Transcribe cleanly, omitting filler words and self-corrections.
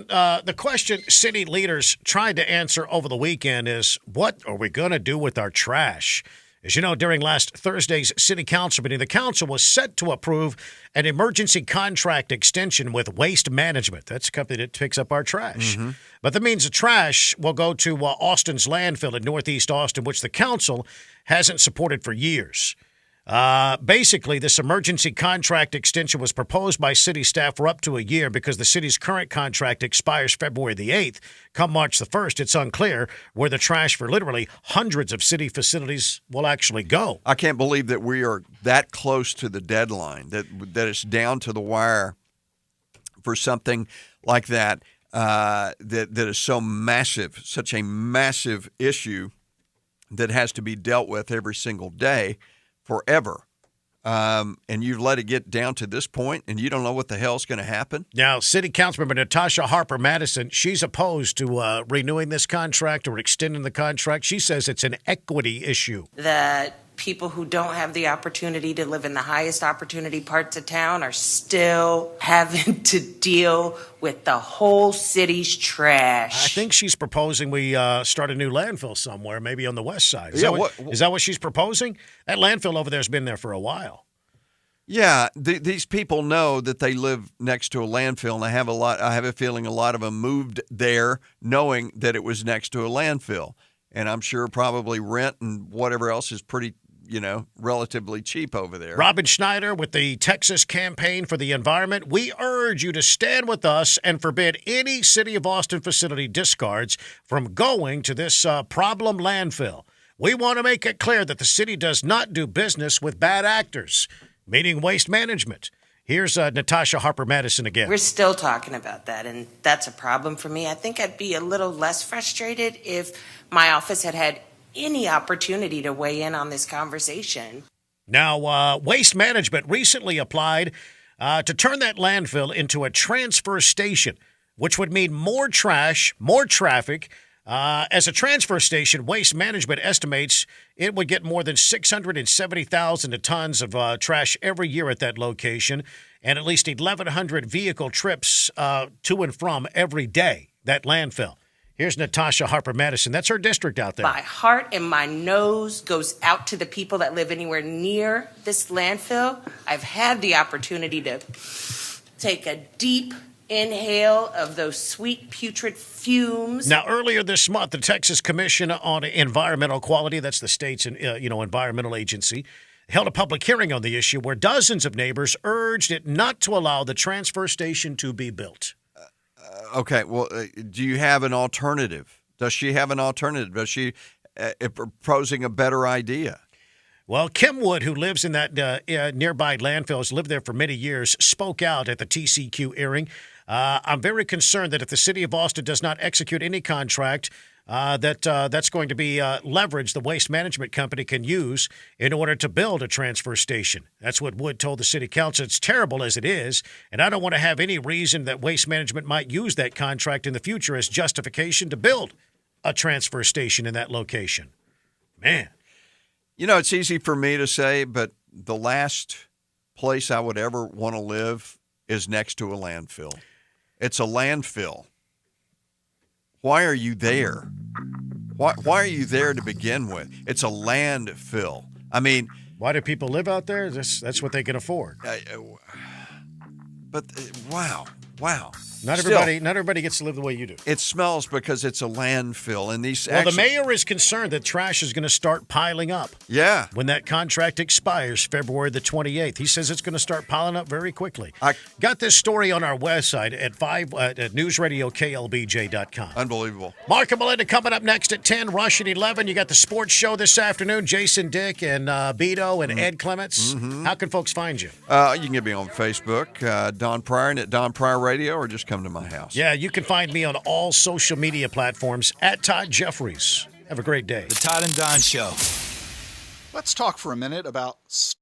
The question city leaders tried to answer over the weekend is, what are we going to do with our trash? As you know, during last Thursday's city council meeting, the council was set to approve an emergency contract extension with Waste Management. That's a company that picks up our trash. But that means the trash will go to Austin's landfill in Northeast Austin, which the council hasn't supported for years. Basically, this emergency contract extension was proposed by city staff for up to a year because the city's current contract expires February the 8th. Come March the 1st, it's unclear where the trash for literally hundreds of city facilities will actually go. I can't believe that we are that close to the deadline, that it's down to the wire for something like that, that is so massive, such a massive issue that has to be dealt with every single day. Forever. And you've let it get down to this point, and you don't know what the hell's going to happen? Now, City Councilmember Natasha Harper-Madison, she's opposed to renewing this contract or extending the contract. She says it's an equity issue. That people who don't have the opportunity to live in the highest opportunity parts of town are still having to deal with the whole city's trash. I think she's proposing we start a new landfill somewhere, maybe on the west side. Is that what she's proposing? That landfill over there has been there for a while. Yeah, these people know that they live next to a landfill, and I have a feeling a lot of them moved there knowing that it was next to a landfill. And I'm sure probably rent and whatever else is pretty, relatively cheap over there. Robin Schneider with the Texas Campaign for the Environment. We urge you to stand with us and forbid any City of Austin facility discards from going to this problem landfill. We want to make it clear that the city does not do business with bad actors, meaning Waste Management. Here's Natasha Harper-Madison again. We're still talking about that, and that's a problem for me. I think I'd be a little less frustrated if my office had any opportunity to weigh in on this conversation. Now, Waste Management recently applied to turn that landfill into a transfer station, which would mean more trash, more traffic. As a transfer station, Waste Management estimates it would get more than 670,000 tons of trash every year at that location, and at least 1,100 vehicle trips to and from every day, that landfill. Here's Natasha Harper-Madison. That's her district out there. My heart and my nose goes out to the people that live anywhere near this landfill. I've had the opportunity to take a deep inhale of those sweet putrid fumes. Now, earlier this month, the Texas Commission on Environmental Quality, that's the state's environmental agency, held a public hearing on the issue where dozens of neighbors urged it not to allow the transfer station to be built. Okay, well, do you have an alternative? Does she have an alternative? Does she proposing a better idea? Well, Kim Wood, who lives in that nearby landfill, has lived there for many years, spoke out at the TCEQ hearing. I'm very concerned that if the city of Austin does not execute any contract, that's going to be leverage the Waste Management Company can use in order to build a transfer station. That's what Wood told the city council. It's terrible as it is, and I don't want to have any reason that Waste Management might use that contract in the future as justification to build a transfer station in that location. Man. It's easy for me to say, but the last place I would ever want to live is next to a landfill. It's a landfill. Why are you there? Why are you there to begin with? It's a landfill. I mean, why do people live out there? That's what they can afford. But wow. Not everybody gets to live the way you do. It smells because it's a landfill, and the mayor is concerned that trash is going to start piling up. Yeah. When that contract expires February the 28th, he says it's going to start piling up very quickly. I got this story on our website at newsradioklbj.com. Unbelievable. Mark and Melinda coming up next at 10. Rush at 11. You got the sports show this afternoon. Jason Dick and Beto and Ed Clements. Mm-hmm. How can folks find you? You can get me on Facebook, Don Pryor, and at Don Pryor Radio, or just come to my house. Yeah, you can find me on all social media platforms at Todd Jeffries. Have a great day. The Todd and Don Show. Let's talk for a minute about